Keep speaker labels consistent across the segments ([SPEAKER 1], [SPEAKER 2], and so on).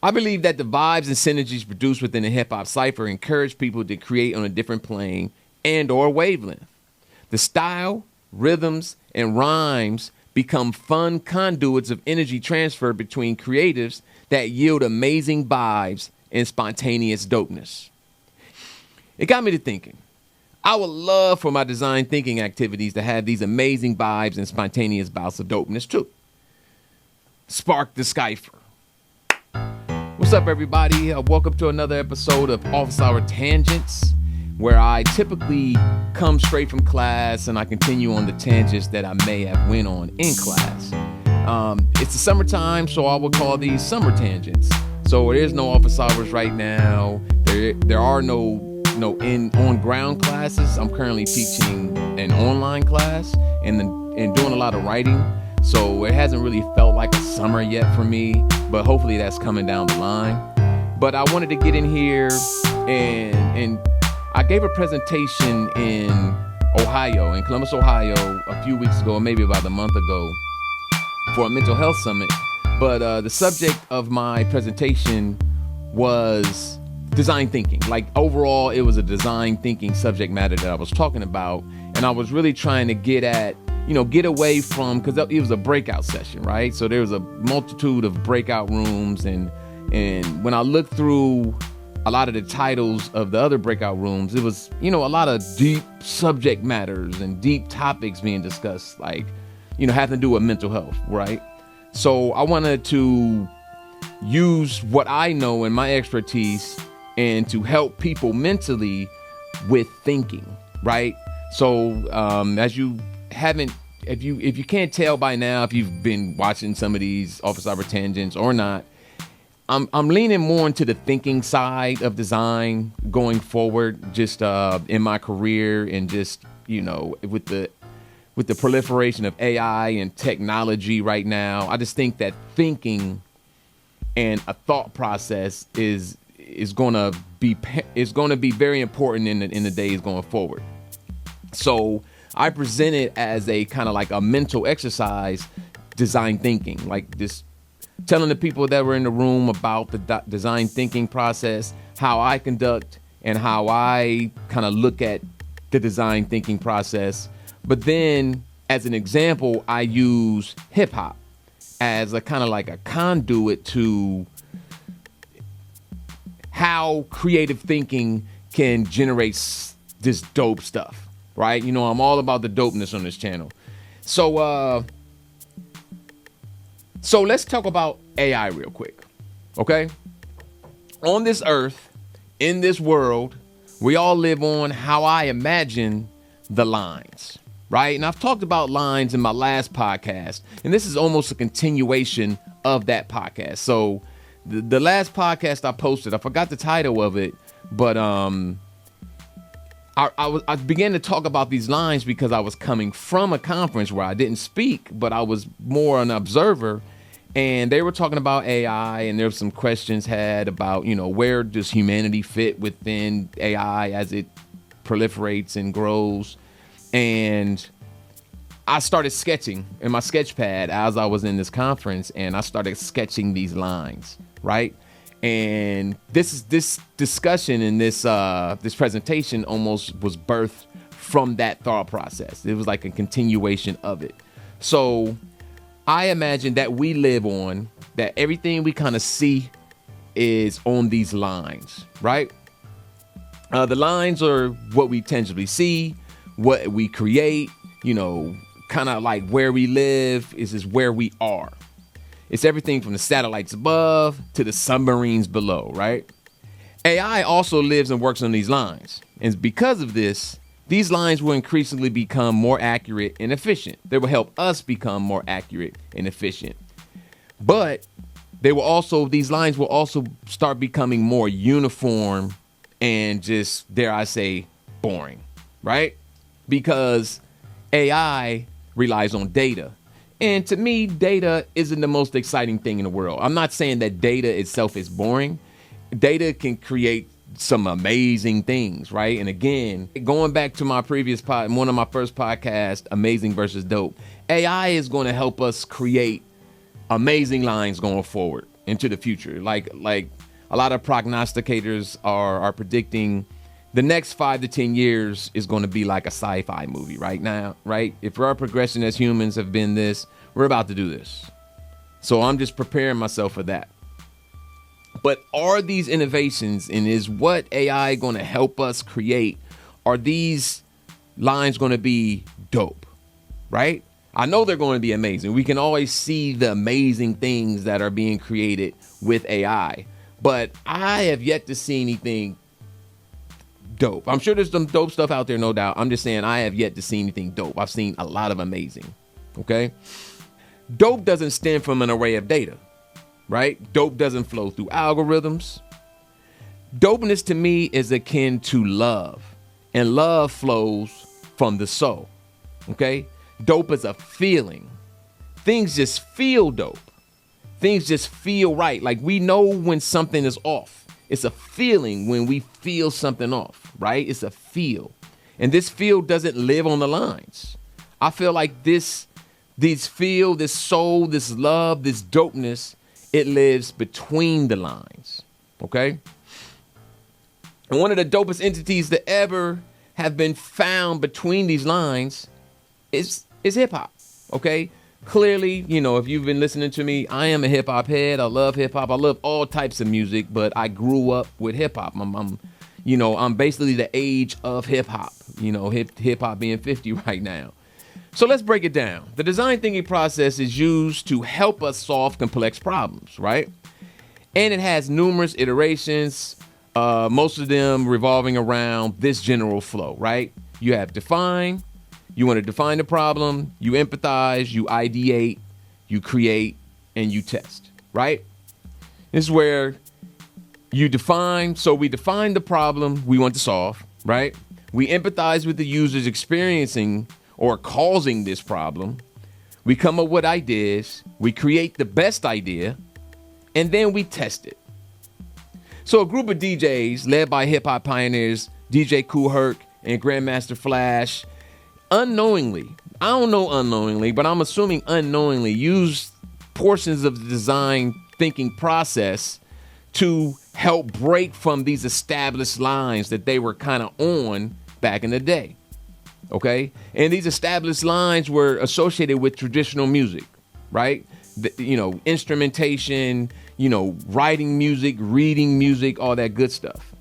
[SPEAKER 1] I believe that the vibes and synergies produced within the hip hop cypher encourage people to create on a different plane and or wavelength. The style, rhythms, and rhymes become fun conduits of energy transfer between creatives that yield amazing vibes and spontaneous dopeness. It got me to thinking. I would love for my design thinking activities to have these amazing vibes and spontaneous bouts of dopeness too. Spark the Skypher. What's up, everybody? Welcome to another episode of Office Hour Tangents, where I typically come straight from class and I continue on the tangents that I may have went on in class. It's the summertime, so I would call these summer tangents. So there's no office hours right now. There are no on-ground classes. I'm currently teaching an online class and doing a lot of writing. So it hasn't really felt like a summer yet for me, but hopefully that's coming down the line. But I wanted to get in here and I gave a presentation in Ohio, in Columbus, Ohio, a few weeks ago, maybe about a month ago, for a mental health summit. But the subject of my presentation was design thinking. Like overall, it was a design thinking subject matter that I was talking about. And I was really trying to get away from, because it was a breakout session, right? So there was a multitude of breakout rooms. And when I looked through a lot of the titles of the other breakout rooms, it was, a lot of deep subject matters and deep topics being discussed, like, having to do with mental health, right? So I wanted to use what I know and my expertise and to help people mentally with thinking, right? So if you can't tell by now, if you've been watching some of these Office Hour Tangents or not, I'm leaning more into the thinking side of design going forward, just in my career and just, with the proliferation of AI and technology right now. I just think that thinking and a thought process is going to be very important in the days going forward. So I present it as a kind of like a mental exercise, design thinking, like this, telling the people that were in the room about the design thinking process, how I conduct and how I kind of look at the design thinking process. But then as an example, I use hip hop as a kind of like a conduit to how creative thinking can generate this dope stuff, right? I'm all about the dopeness on this channel. So let's talk about AI real quick, okay? On this earth, in this world, we all live on how I imagine the lines, right? And I've talked about lines in my last podcast, and this is almost a continuation of that podcast. So the last podcast I posted, I forgot the title of it, but I began to talk about these lines because I was coming from a conference where I didn't speak, but I was more an observer, and they were talking about AI, and there were some questions had about, where does humanity fit within AI as it proliferates and grows. And I started sketching in my sketch pad as I was in this conference, and I started sketching these lines, right? And this discussion and this presentation almost was birthed from that thought process. It was like a continuation of it. So I imagine that we live on, that everything we kind of see is on these lines, right? The lines are what we tangibly see, what we create, kind of like where we live is where we are. It's everything from the satellites above to the submarines below, right? AI also lives and works on these lines. And because of this, these lines will increasingly become more accurate and efficient. They will help us become more accurate and efficient. But these lines will also start becoming more uniform and just, dare I say, boring, right? Because AI relies on data. And to me, data isn't the most exciting thing in the world. I'm not saying that data itself is boring. Data can create some amazing things, right? And again, going back to my previous one of my first podcasts, Amazing versus Dope, AI is going to help us create amazing lines going forward. into the future. Like a lot of prognosticators are predicting the next 5 to 10 years is going to be like a sci-fi movie right now, right? If our progression as humans have been this, we're about to do this. So I'm just preparing myself for that. But are these innovations, and is what AI going to help us create, are these lines going to be dope, right? I know they're going to be amazing. We can always see the amazing things that are being created with AI, but I have yet to see anything dope. I'm sure there's some dope stuff out there, no doubt. I'm just saying I have yet to see anything dope. I've seen a lot of amazing, okay? Dope doesn't stem from an array of data, right? Dope doesn't flow through algorithms. Dopeness to me is akin to love, and love flows from the soul, okay? Dope is a feeling. Things just feel dope. Things just feel right. Like we know when something is off. It's a feeling when we feel something off, right? It's a feel. And this feel doesn't live on the lines. I feel like this feel, this soul, this love, this dopeness, it lives between the lines, okay? And one of the dopest entities that ever have been found between these lines is hip hop, okay? Clearly, you know, if you've been listening to me, I am a hip hop head. I love hip hop. I love all types of music, but I grew up with hip hop. I'm basically the age of hip hop, you know, hip hop being 50 right now. So let's break it down. The design thinking process is used to help us solve complex problems, right? And it has numerous iterations, most of them revolving around this general flow, right? You have define. You want to define the problem, you empathize, you ideate, you create, and you test, right? This is where you define. So we define the problem we want to solve, right? We empathize with the users experiencing or causing this problem. We come up with ideas. We create the best idea, and then we test it. So a group of DJs led by hip hop pioneers, DJ Kool Herc and Grandmaster Flash, unknowingly, I don't know unknowingly, but I'm assuming unknowingly, use portions of the design thinking process to help break from these established lines that they were kind of on back in the day, okay? And these established lines were associated with traditional music, right? Instrumentation, writing music, reading music, all that good stuff.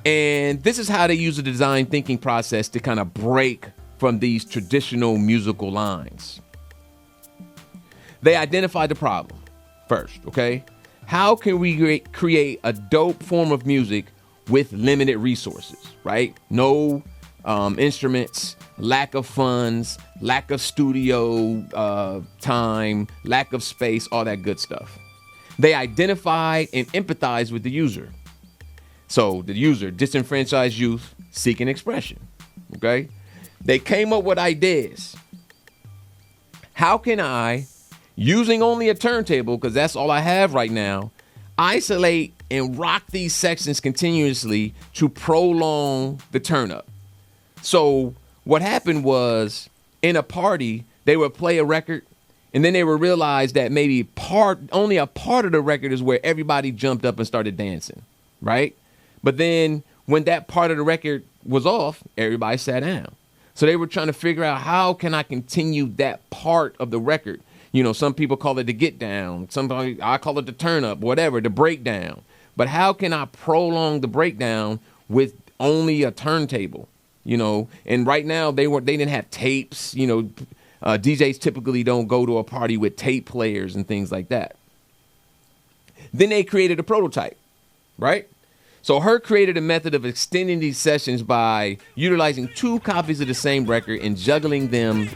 [SPEAKER 1] And this is how they use the design thinking process to kind of break from these traditional musical lines. They identify the problem first, okay? How can we create a dope form of music with limited resources, right? No instruments, lack of funds, lack of studio time, lack of space, all that good stuff. They identify and empathize with the user. So the user, disenfranchised youth seeking expression, okay? They came up with ideas. How can I, using only a turntable, because that's all I have right now, isolate and rock these sections continuously to prolong the turn up? So what happened was, in a party, they would play a record, and then they would realize that maybe only a part of the record is where everybody jumped up and started dancing, right? But then when that part of the record was off, everybody sat down. So they were trying to figure out, how can I continue that part of the record? Some people call it the get down. Somebody, I call it the turn up, whatever, the breakdown. But how can I prolong the breakdown with only a turntable? And right now they didn't have tapes. DJs typically don't go to a party with tape players and things like that. Then they created a prototype, right? So Herc created a method of extending these sessions by utilizing 2 copies of the same record and juggling them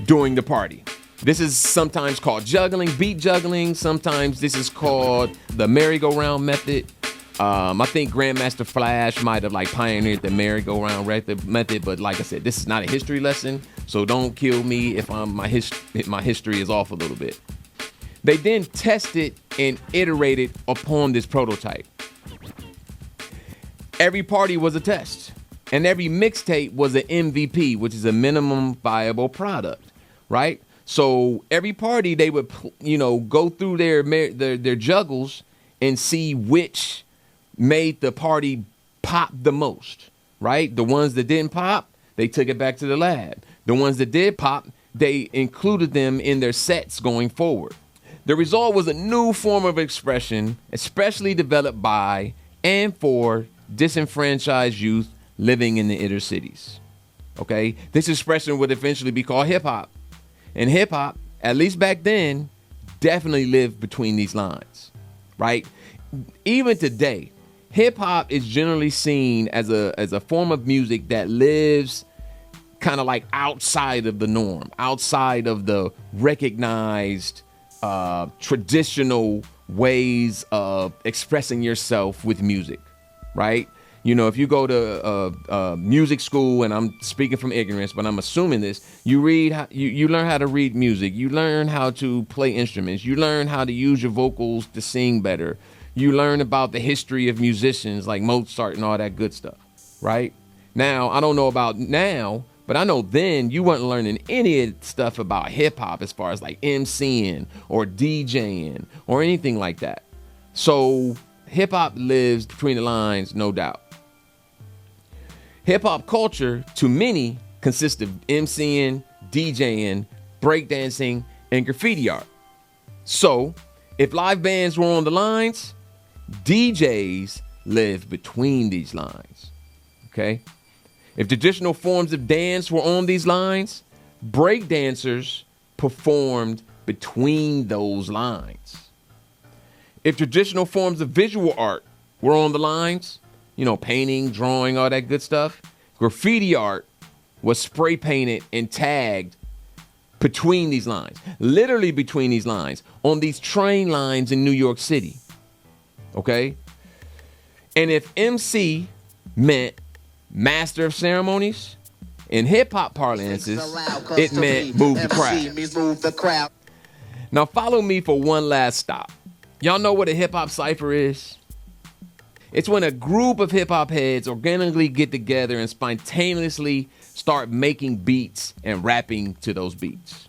[SPEAKER 1] during the party. This is sometimes called juggling, beat juggling. Sometimes this is called the merry-go-round method. I think Grandmaster Flash might have pioneered the merry-go-round method, but like I said, this is not a history lesson, so don't kill me if my history is off a little bit. They then tested and iterated upon this prototype. Every party was a test, and every mixtape was an MVP, which is a minimum viable product, right? So every party they would, go through their juggles and see which made the party pop the most, right? The ones that didn't pop, they took it back to the lab. The ones that did pop, they included them in their sets going forward. The result was a new form of expression, especially developed by and for disenfranchised youth living in the inner cities. Okay? This expression would eventually be called hip hop. And hip hop, at least back then, definitely lived between these lines, right? Even today, hip hop is generally seen as a form of music that lives kind of like outside of the norm, outside of the recognized traditional ways of expressing yourself with music, right? If you go to music school, and I'm speaking from ignorance, but I'm assuming this, you learn how to read music, you learn how to play instruments, you learn how to use your vocals to sing better, you learn about the history of musicians like Mozart and all that good stuff, right? Now, I don't know about now, but I know then you weren't learning any of the stuff about hip hop as far as like MCing or DJing or anything like that. So hip hop lives between the lines, no doubt. Hip hop culture, to many, consists of MCing, DJing, breakdancing, and graffiti art. So, if live bands were on the lines, DJs live between these lines. Okay? If traditional forms of dance were on these lines, breakdancers performed between those lines. If traditional forms of visual art were on the lines, painting, drawing, all that good stuff, graffiti art was spray painted and tagged between these lines, literally between these lines, on these train lines in New York City. Okay? And if MC meant master of ceremonies, in hip hop parlances, it meant move the crowd. Now follow me for one last stop. Y'all know what a hip hop cypher is? It's when a group of hip hop heads organically get together and spontaneously start making beats and rapping to those beats.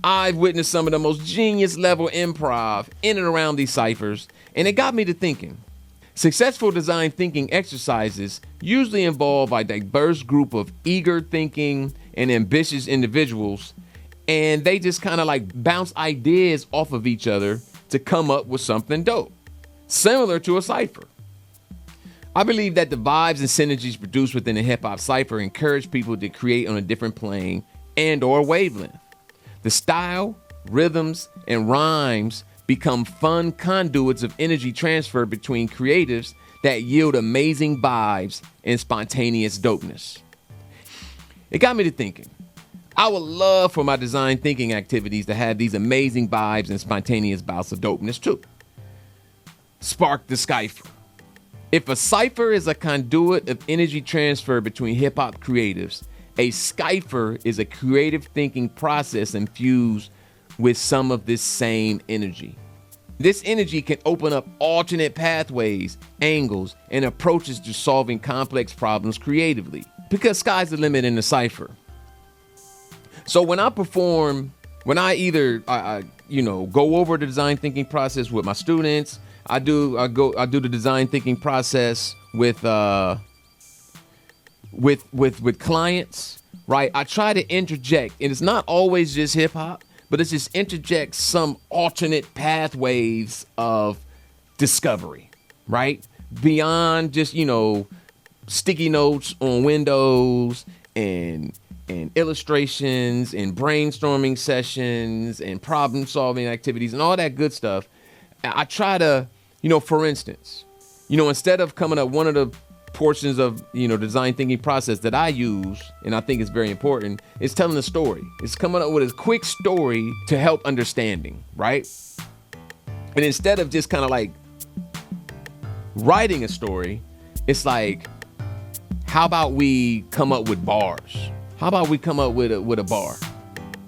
[SPEAKER 1] I've witnessed some of the most genius level improv in and around these cyphers, and it got me to thinking. Successful design thinking exercises usually involve a diverse group of eager thinking and ambitious individuals, and they just kind of like bounce ideas off of each other to come up with something dope, similar to a cypher. I believe that the vibes and synergies produced within a hip-hop cypher encourage people to create on a different plane and or wavelength. The style, rhythms, and rhymes become fun conduits of energy transfer between creatives that yield amazing vibes and spontaneous dopeness. It got me to thinking. I would love for my design thinking activities to have these amazing vibes and spontaneous bouts of dopeness too. Spark the Skypher. If a cypher is a conduit of energy transfer between hip-hop creatives, a Skypher is a creative thinking process infused with some of this same energy. This energy can open up alternate pathways, angles, and approaches to solving complex problems creatively, because sky's the limit in the cypher. So when I perform, when I either go over the design thinking process with my students, I do the design thinking process with clients, right? I try to interject, and it's not always just hip hop, but it's just interject some alternate pathways of discovery, right? Beyond just, sticky notes on windows and illustrations and brainstorming sessions and problem solving activities and all that good stuff. I try to, for instance, instead of coming up, one of the portions of, design thinking process that I use, and I think is very important, is telling a story. It's coming up with a quick story to help understanding, right? And instead of just kind of like writing a story, it's like, how about we come up with bars? How about we come up with a bar?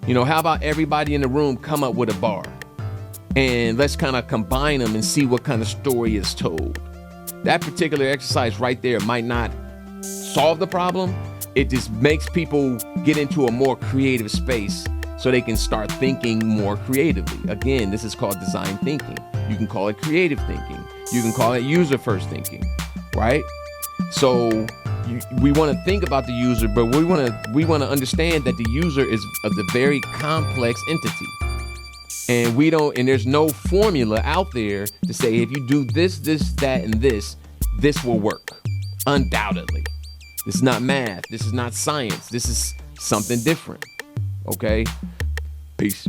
[SPEAKER 1] How about everybody in the room come up with a bar? And let's kind of combine them and see what kind of story is told. That particular exercise right there might not solve the problem. It just makes people get into a more creative space so they can start thinking more creatively. Again, this is called design thinking. You can call it creative thinking. You can call it user first thinking, right? So we want to think about the user, but we want to understand that the user is a very complex entity. And there's no formula out there to say if you do this, that, and this will work. Undoubtedly. This is not math. This is not science. This is something different. Okay? Peace.